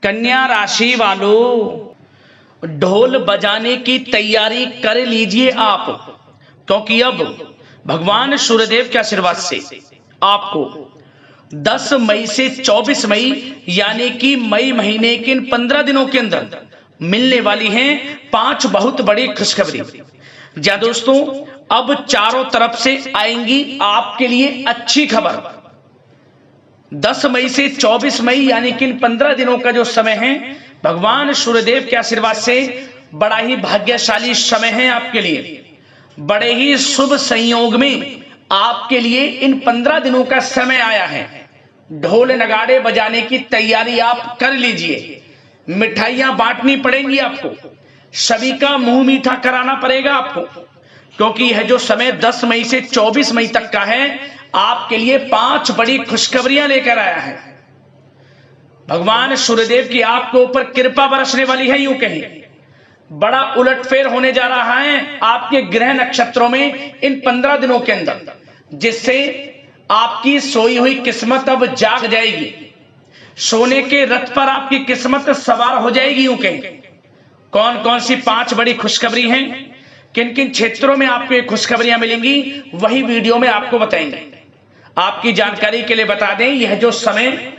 कन्या राशि वालों, ढोल बजाने की तैयारी कर लीजिए आप, क्योंकि अब भगवान सूर्यदेव के आशीर्वाद से आपको 10 मई से 24 मई यानी कि मई महीने के इन 15 दिनों के अंदर मिलने वाली हैं 5 बहुत बड़ी खुशखबरी। जा दोस्तों, अब चारों तरफ से आएंगी आपके लिए अच्छी खबर। 10 मई से 24 मई यानी कि इन 15 दिनों का जो समय है, भगवान सूर्यदेव के आशीर्वाद से बड़ा ही भाग्यशाली समय है आपके लिए। बड़े ही शुभ संयोग में आपके लिए इन 15 दिनों का समय आया है। ढोल नगाड़े बजाने की तैयारी आप कर लीजिए। मिठाइयां बांटनी पड़ेंगी आपको, सभी का मुंह मीठा कराना पड़ेगा आपको, क्योंकि यह जो समय 10 मई से 24 मई तक का है, आपके लिए 5 बड़ी खुशखबरियां लेकर आया है। भगवान सूर्यदेव की आपके ऊपर कृपा बरसने वाली है। यूं कहें, बड़ा उलटफेर होने जा रहा है आपके ग्रह नक्षत्रों में इन 15 दिनों के अंदर, जिससे आपकी सोई हुई किस्मत अब जाग जाएगी। सोने के रथ पर आपकी किस्मत सवार हो जाएगी। यूं कहें, कौन कौन सी 5 बड़ी खुशखबरी हैं, किन किन क्षेत्रों में आपको ये खुशखबरियां मिलेंगी, वही वीडियो में आपको बताएंगे। आपकी जानकारी के लिए बता दें, यह जो समय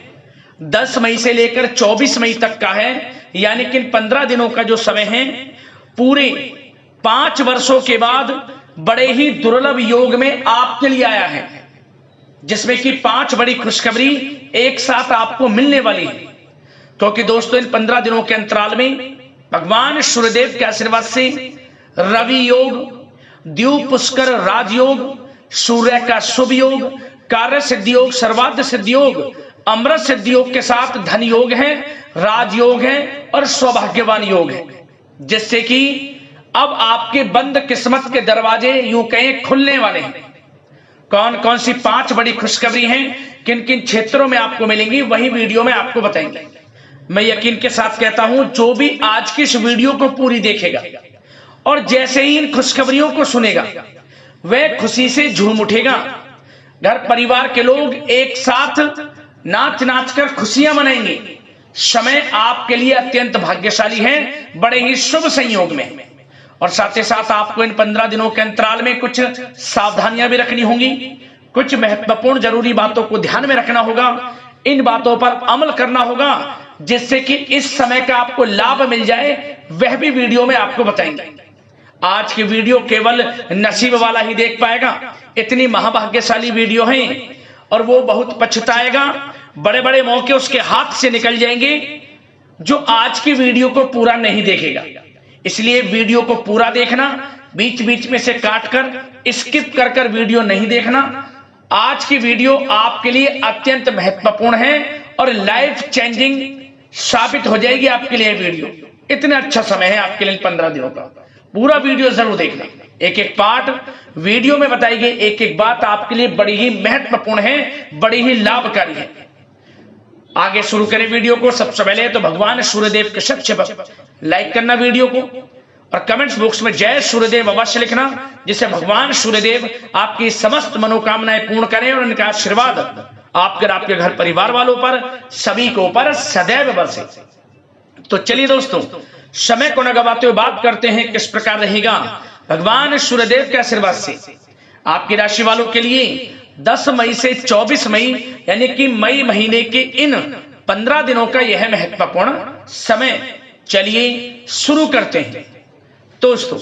10 मई से लेकर 24 मई तक का है, यानी कि 15 दिनों का जो समय है, पूरे 5 वर्षों के बाद बड़े ही दुर्लभ योग में आपके लिए आया है, जिसमें कि 5 बड़ी खुशखबरी एक साथ आपको मिलने वाली है। क्योंकि दोस्तों, इन 15 दिनों के अंतराल में भगवान सूर्यदेव के आशीर्वाद से रवि योग, द्वीप पुष्कर राजयोग, सूर्य का शुभ योग, कार्य सिद्धि योग, सर्वार्थ सिद्धि योग, अमृत सिद्धि योग के साथ धन योग है, राजयोग है और सौभाग्यवान योग है, जिससे कि अब आपके बंद किस्मत के दरवाजे यूं कहें खुलने वाले हैं। कौन कौन सी 5 बड़ी खुशखबरी हैं, किन किन क्षेत्रों में आपको मिलेंगी, वही वीडियो में आपको बताएंगे। मैं यकीन के साथ कहता हूं, जो भी आज की इस वीडियो को पूरी देखेगा और जैसे ही इन खुशखबरियों को सुनेगा, वह खुशी से झूम उठेगा। घर परिवार के लोग एक साथ नाच नाच कर खुशियां मनाएंगे। समय आपके लिए अत्यंत भाग्यशाली है, बड़े ही शुभ संयोग में। और साथ ही साथ आपको इन 15 दिनों के अंतराल में कुछ सावधानियां भी रखनी होंगी, कुछ महत्वपूर्ण जरूरी बातों को ध्यान में रखना होगा, इन बातों पर अमल करना होगा, जिससे कि इस समय का आपको लाभ मिल जाए, वह भी वीडियो में आपको बताएंगे। आज की वीडियो केवल नसीब वाला ही देख पाएगा, इतनी महाभाग्यशाली वीडियो है, और वो बहुत पछताएगा। बड़े बड़े मौके उसके हाथ से निकल जाएंगे जो आज की वीडियो को पूरा नहीं देखेगा। इसलिए वीडियो को पूरा देखना, बीच बीच में से काट कर स्किप कर कर वीडियो नहीं देखना। आज की वीडियो आपके लिए अत्यंत महत्वपूर्ण है और लाइफ चेंजिंग साबित हो जाएगी आपके लिए। वीडियो इतना अच्छा समय है आपके लिए 15 दिनों का, पूरा वीडियो जरूर देखना। एक एक पार्ट वीडियो में बताई गई एक एक बात आपके लिए बड़ी ही महत्वपूर्ण है, बड़ी ही लाभकारी है। आगे शुरू करें वीडियो को। सबसे पहले तो भगवान सूर्यदेव के सच्चे भक्त लाइक करना वीडियो को, और कमेंट्स बॉक्स में जय सूर्यदेव अवश्य लिखना, जिससे भगवान सूर्यदेव आपकी समस्त मनोकामनाएं पूर्ण करें और उनका आशीर्वाद आपके घर परिवार वालों पर, सभी को ऊपर सदैव बरसे। तो चलिए दोस्तों, समय को न गवाते हुए बात करते हैं किस प्रकार रहेगा भगवान सूर्यदेव के आशीर्वाद से आपकी राशि वालों के लिए 10 मई से 24 मई यानी कि मई महीने के इन 15 दिनों का यह महत्वपूर्ण समय। चलिए शुरू करते हैं। दोस्तों,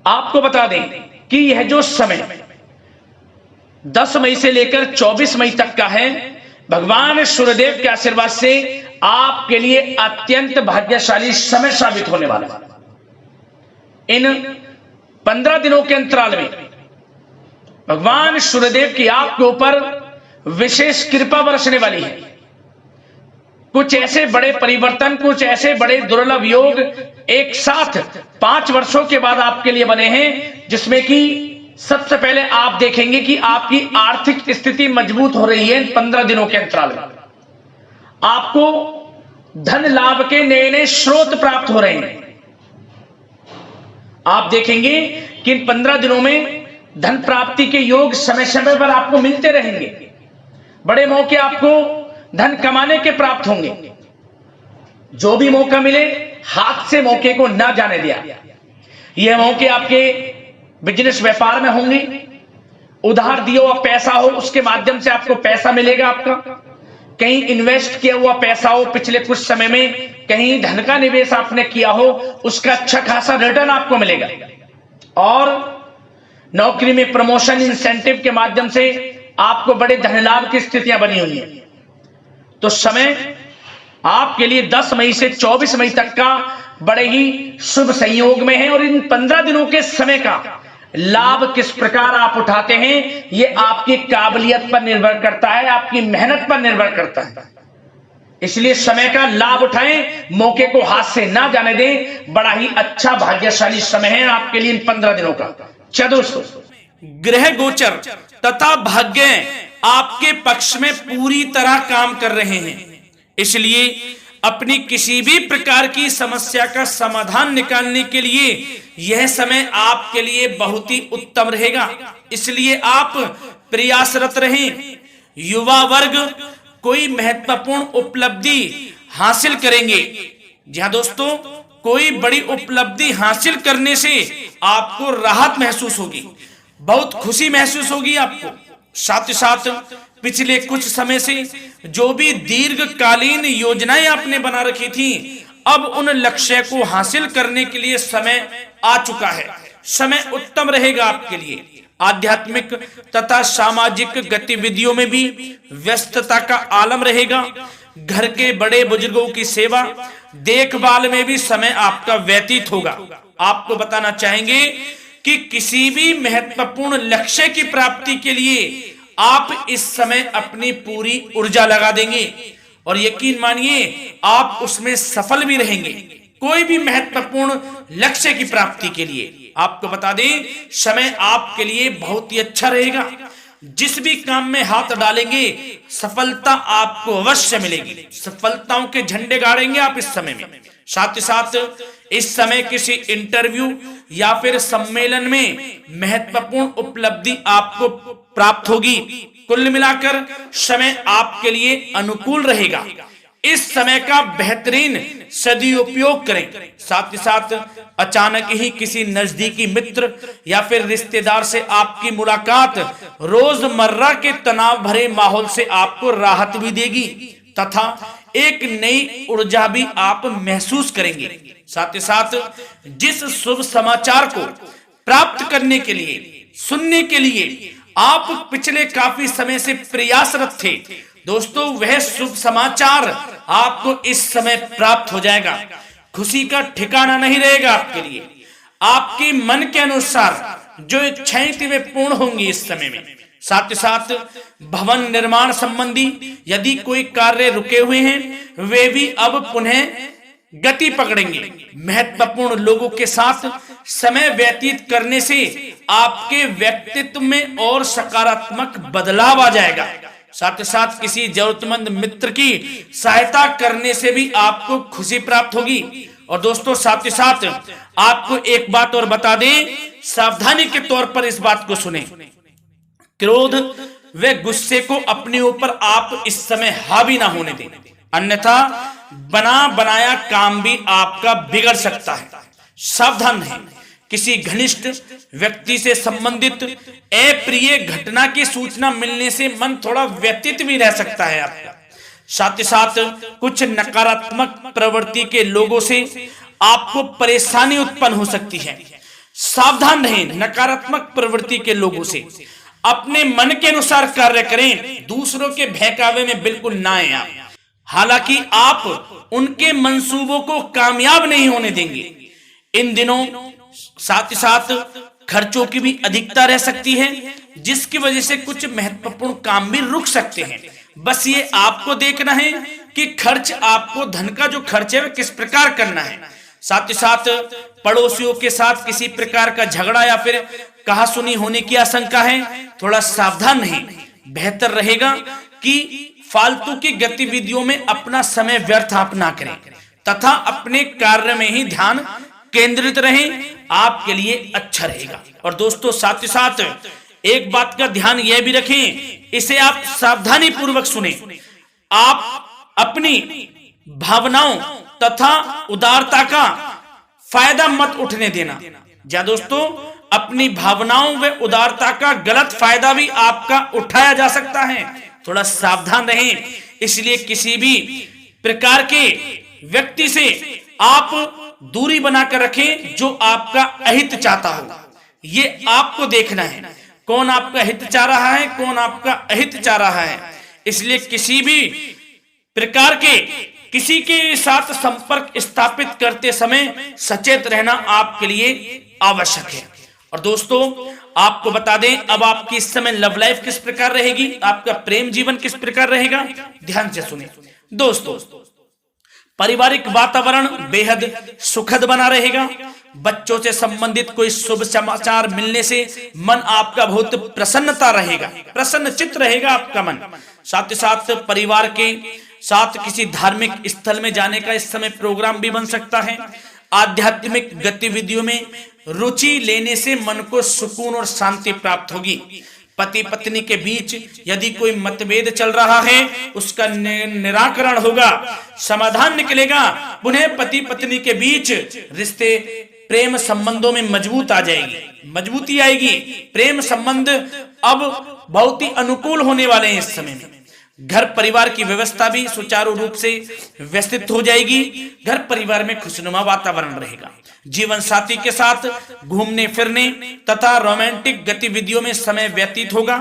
आपको बता दें कि यह जो समय 10 मई से लेकर 24 मई तक का है, भगवान सूर्यदेव के आशीर्वाद से आपके लिए अत्यंत भाग्यशाली समय साबित होने वाला है। इन 15 दिनों के अंतराल में भगवान सूर्यदेव की आपके ऊपर विशेष कृपा बरसने वाली है। कुछ ऐसे बड़े परिवर्तन, कुछ ऐसे बड़े दुर्लभ योग एक साथ 5 वर्षों के बाद आपके लिए बने हैं, जिसमें कि सबसे पहले आप देखेंगे कि आपकी आर्थिक स्थिति मजबूत हो रही है। इन 15 दिनों के अंतराल में आपको धन लाभ के नए नए स्रोत प्राप्त हो रहे हैं। आप देखेंगे कि इन 15 दिनों में धन प्राप्ति के योग समय समय पर आपको मिलते रहेंगे। बड़े मौके आपको धन कमाने के प्राप्त होंगे। जो भी मौका मिले हाथ से मौके को ना जाने दिया। यह मौके आपके बिजनेस व्यापार में होंगे, उधार दिया हुआ पैसा हो उसके माध्यम से आपको पैसा मिलेगा आपका, कहीं इन्वेस्ट किया हुआ पैसा हो पिछले कुछ समय में, कहीं धन का निवेश आपने किया हो, उसका अच्छा खासा रिटर्न आपको मिलेगा। और नौकरी में प्रमोशन इंसेंटिव के माध्यम से आपको बड़े धन लाभ की स्थितियां बनी हुई हैं। तो समय आपके लिए 10 मई से 24 मई तक का बड़े ही शुभ संयोग में है। और इन 15 दिनों के समय का लाभ किस प्रकार आप उठाते हैं, यह आपकी काबिलियत पर निर्भर करता है, आपकी मेहनत पर निर्भर करता है। इसलिए समय का लाभ उठाएं, मौके को हाथ से ना जाने दें। बड़ा ही अच्छा भाग्यशाली समय है आपके लिए इन 15 दिनों का। चलो दोस्तों, ग्रह गोचर तथा भाग्य आपके पक्ष में पूरी तरह काम कर रहे हैं, इसलिए अपनी किसी भी प्रकार की समस्या का समाधान निकालने के लिए यह समय आपके लिए बहुत ही उत्तम रहेगा। इसलिए आप प्रयासरत रहें। युवा वर्ग कोई महत्वपूर्ण उपलब्धि हासिल करेंगे। जी हाँ दोस्तों, कोई बड़ी उपलब्धि हासिल करने से आपको राहत महसूस होगी, बहुत खुशी महसूस होगी आपको। साथ ही साथ पिछले कुछ समय से जो भी दीर्घकालीन योजनाएं आपने बना रखी थी, अब उन लक्ष्य को हासिल करने के लिए समय आ चुका है। समय उत्तम रहेगा आपके लिए। आध्यात्मिक तथा सामाजिक गतिविधियों में भी व्यस्तता का आलम रहेगा। घर के बड़े बुजुर्गों की सेवा देखभाल में भी समय आपका व्यतीत होगा। आपको बताना चाहेंगे कि किसी भी महत्वपूर्ण लक्ष्य की प्राप्ति के लिए आप इस समय अपनी पूरी ऊर्जा लगा देंगे और यकीन मानिए आप उसमें सफल भी रहेंगे। कोई भी महत्वपूर्ण लक्ष्य की प्राप्ति के लिए आपको बता दें, समय आपके लिए बहुत ही अच्छा रहेगा। जिस भी काम में हाथ डालेंगे सफलता आपको अवश्य मिलेगी। सफलताओं के झंडे गाड़ेंगे आप इस समय में। साथ ही साथ इस समय किसी इंटरव्यू या फिर सम्मेलन में महत्वपूर्ण उपलब्धि आपको प्राप्त होगी। कुल मिलाकर समय आपके लिए अनुकूल रहेगा। इस समय का बेहतरीन सदुपयोग करें। साथ ही साथ अचानक ही किसी नजदीकी मित्र या फिर रिश्तेदार से आपकी मुलाकात रोजमर्रा के तनाव भरे माहौल से आपको राहत भी देगी तथा एक नई ऊर्जा भी आप महसूस करेंगे। साथ ही साथ जिस शुभ समाचार को प्राप्त करने के लिए, सुनने के लिए आप पिछले काफी समय से प्रयासरत थे दोस्तों, वह शुभ समाचार आपको इस समय प्राप्त हो जाएगा। खुशी का ठिकाना नहीं रहेगा आपके लिए। आपके मन के अनुसार जो इच्छाएं थी वे पूर्ण होंगी इस समय में। साथ ही साथ भवन निर्माण संबंधी यदि कोई कार्य रुके हुए हैं वे भी अब पुनः गति पकड़ेंगे। महत्वपूर्ण लोगों के साथ समय व्यतीत करने से आपके व्यक्तित्व में और सकारात्मक बदलाव आ जाएगा। साथ ही साथ किसी जरूरतमंद मित्र की सहायता करने से भी आपको खुशी प्राप्त होगी। और दोस्तों साथ ही साथ आपको एक बात और बता दें, सावधानी के तौर पर इस बात को सुने। क्रोध व गुस्से को अपने ऊपर आप इस समय हावी ना होने दें, अन्यथा बना बनाया काम भी आपका बिगड़ सकता है। सावधान रहें। किसी घनिष्ठ व्यक्ति से संबंधित अप्रिय घटना की सूचना मिलने से मन थोड़ा व्यतीत भी रह सकता है आपका। साथ ही साथ कुछ नकारात्मक प्रवृत्ति के लोगों से आपको परेशानी उत्पन्न हो सकती है। सावधान रहें नकारात्मक प्रवृत्ति के लोगों से। अपने मन के अनुसार कार्य करें, दूसरों के बहकावे में बिल्कुल ना आए आप। हालांकि आप उनके मंसूबों को कामयाब नहीं होने देंगे। इन दिनों साथ ही साथ खर्चों की भी अधिकता रह सकती है, जिसकी वजह से कुछ महत्वपूर्ण काम भी रुक सकते हैं। बस ये आपको देखना है कि खर्च, आपको धन का जो खर्च है वह किस प्रकार करना है। साथ ही साथ पड़ोसियों के साथ किसी प्रकार का झगड़ा या फिर कहासुनी होने की आशंका है, थोड़ा सावधान रहें। बेहतर रहेगा कि फालतू की गतिविधियों में अपना समय व्यर्थ आप ना करें तथा अपने कार्य में ही ध्यान केंद्रित रहें, आपके लिए अच्छा रहेगा। और दोस्तों साथ ही साथ एक बात का ध्यान यह भी रखें, इसे आप सावधानी पूर्वक सुने। आप अपनी भावनाओं तथा उदारता का फायदा मत उठने देना। या दोस्तों, अपनी भावनाओं व उदारता का गलत फायदा भी आपका उठाया जा सकता है, थोड़ा सावधान रहें। इसलिए किसी भी प्रकार के व्यक्ति से आप दूरी बनाकर रखें जो आपका अहित चाहता हो। ये आपको देखना है, कौन आपका हित चाह रहा है, कौन आपका अहित चाह रहा है। इसलिए किसी भी प्रकार के किसी के साथ संपर्क स्थापित करते समय सचेत रहना आपके लिए आवश्यक है। और दोस्तों, आपको बता दें, अब आपकी इस समय लव लाइफ किस प्रकार रहेगी, आपका प्रेम जीवन किस प्रकार रहेगा, ध्यान से सुने दोस्तों। पारिवारिक वातावरण बेहद सुखद बना रहेगा। बच्चों से संबंधित कोई शुभ समाचार मिलने से मन आपका बहुत प्रसन्नता रहेगा, प्रसन्न चित्त रहेगा आपका मन। साथ ही साथ परिवार के साथ किसी धार्मिक स्थल में जाने का इस समय प्रोग्राम भी बन सकता है। आध्यात्मिक गतिविधियों में रुचि लेने से मन को सुकून और शांति प्राप्त होगी। पति पत्नी के बीच यदि कोई मतभेद चल रहा है उसका निराकरण होगा, समाधान निकलेगा। पुनः पति पत्नी के बीच रिश्ते प्रेम संबंधों में मजबूती आएगी। प्रेम संबंध अब बहुत ही अनुकूल होने वाले हैं इस समय में। घर परिवार की व्यवस्था भी सुचारू रूप से व्यवस्थित हो जाएगी। घर परिवार में खुशनुमा वातावरण रहेगा। जीवन साथी के साथ घूमने फिरने तथा रोमांटिक गतिविधियों में समय व्यतीत होगा।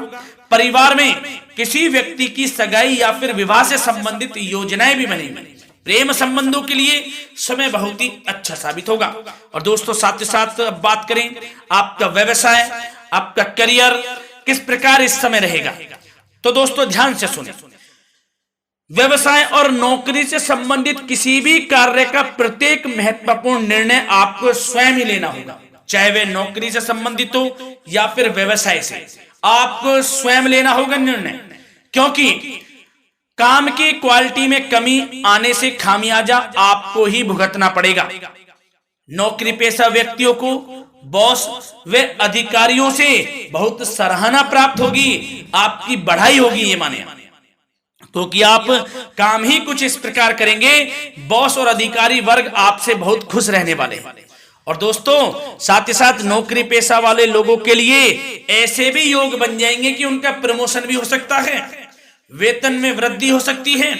परिवार में किसी व्यक्ति की सगाई या फिर विवाह से संबंधित योजनाएं भी बनेंगी। प्रेम संबंधों के लिए समय बहुत ही अच्छा साबित होगा। और दोस्तों, साथ ही साथ बात करें आपका व्यवसाय, आपका करियर किस प्रकार इस समय रहेगा, तो दोस्तों ध्यान से सुने। व्यवसाय और नौकरी से संबंधित किसी भी कार्य का प्रत्येक महत्वपूर्ण निर्णय आपको स्वयं ही लेना होगा, चाहे वह नौकरी से संबंधित हो या फिर व्यवसाय से। आपको स्वयं लेना होगा निर्णय, क्योंकि काम की क्वालिटी में कमी आने से खामियाजा आपको ही भुगतना पड़ेगा। नौकरी पेशा व्यक्तियों को बॉस व अधिकारियों से बहुत सराहना प्राप्त होगी, आपकी बढ़ाई होगी, ये माने, क्योंकि आप काम ही कुछ इस प्रकार करेंगे, बॉस और अधिकारी वर्ग आपसे बहुत खुश रहने वाले हैं। और दोस्तों, साथ ही साथ नौकरी पेशा वाले लोगों के लिए ऐसे भी योग बन जाएंगे कि उनका प्रमोशन भी हो सकता है, वेतन में वृद्धि हो सकती है,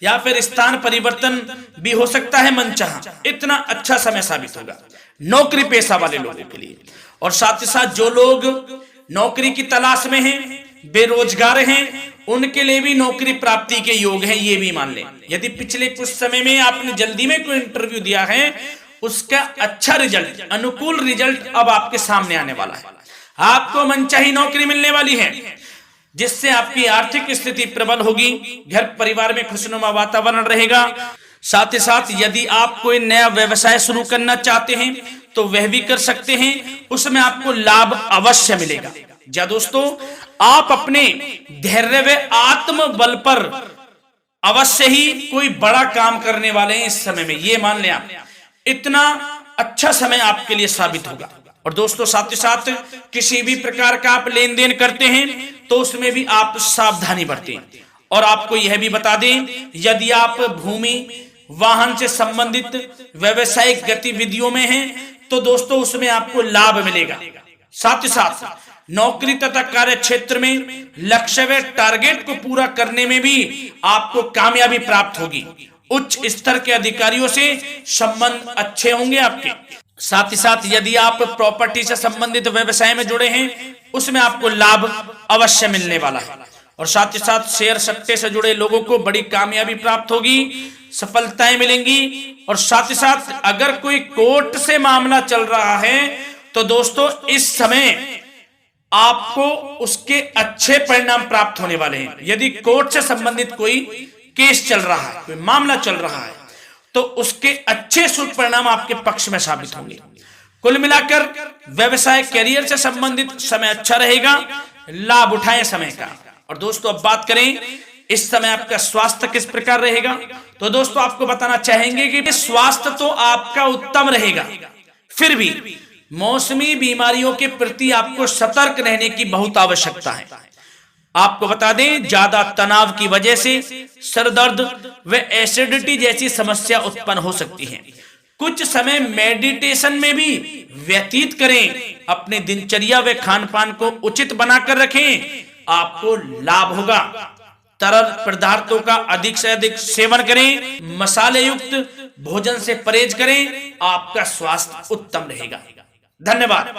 या फिर स्थान परिवर्तन भी हो सकता है मनचाहा। इतना अच्छा समय साबित होगा नौकरी पेशा वाले लोगों के लिए। और साथ ही साथ जो लोग नौकरी की तलाश में हैं, बेरोजगार हैं, उनके लिए भी नौकरी प्राप्ति के योग हैं, ये भी मान लें। यदि पिछले कुछ समय में आपने जल्दी में कोई इंटरव्यू दिया है, उसका अच्छा रिजल्ट, अनुकूल रिजल्ट अब आपके सामने आने वाला है। आपको मनचाही नौकरी मिलने वाली है, जिससे आपकी आर्थिक स्थिति प्रबल होगी। घर परिवार में खुशनुमा वातावरण रहेगा। साथ ही साथ यदि आप कोई नया व्यवसाय शुरू करना चाहते हैं तो वह भी कर सकते हैं, उसमें आपको लाभ अवश्य मिलेगा। जा दोस्तों, आप अपने धैर्य व आत्मबल पर अवश्य ही कोई बड़ा काम करने वाले हैं इस समय में, ये मान लें आप। इतना अच्छा समय आपके लिए साबित होगा। और दोस्तों, साथ ही साथ किसी भी प्रकार का आप लेन देन करते हैं तो उसमें भी आप सावधानी बरतें। और आपको यह भी बता दें, यदि आप भूमि वाहन से संबंधित व्यावसायिक गतिविधियों में हैं तो दोस्तों उसमें आपको लाभ मिलेगा। साथ ही साथ नौकरी तथा कार्य क्षेत्र में लक्ष्य व टारगेट को पूरा करने में भी आपको कामयाबी प्राप्त होगी। उच्च स्तर के अधिकारियों से संबंध अच्छे होंगे आपके। साथ ही साथ यदि आप प्रॉपर्टी से संबंधित व्यवसाय में जुड़े हैं, उसमें आपको लाभ अवश्य मिलने वाला है। और साथ ही साथ शेयर सट्टे से जुड़े लोगों को बड़ी कामयाबी प्राप्त होगी, सफलताएं मिलेंगी। और साथ ही साथ अगर कोई कोर्ट से मामला चल रहा है तो दोस्तों इस समय आपको उसके अच्छे परिणाम प्राप्त होने वाले हैं। यदि कोर्ट से संबंधित कोई केस चल रहा है, कोई मामला चल रहा है, तो उसके अच्छे शुभ परिणाम आपके पक्ष में साबित होंगे। कुल मिलाकर व्यवसाय करियर से संबंधित समय अच्छा रहेगा, लाभ उठाएं समय का। और दोस्तों, अब बात करें इस समय आपका स्वास्थ्य किस प्रकार रहेगा, तो दोस्तों आपको बताना चाहेंगे कि स्वास्थ्य तो आपका उत्तम रहेगा, फिर भी मौसमी बीमारियों के प्रति आपको सतर्क रहने की बहुत आवश्यकता है। आपको बता दें, ज्यादा तनाव की वजह से सर दर्द व एसिडिटी जैसी समस्या उत्पन्न हो सकती है। कुछ समय मेडिटेशन में भी व्यतीत करें। अपने दिनचर्या व खान पान को उचित बनाकर रखें, आपको लाभ होगा। तरल पदार्थों का अधिक से अधिक सेवन करें, मसाले युक्त भोजन से परहेज करें, आपका स्वास्थ्य उत्तम रहेगा। धन्यवाद।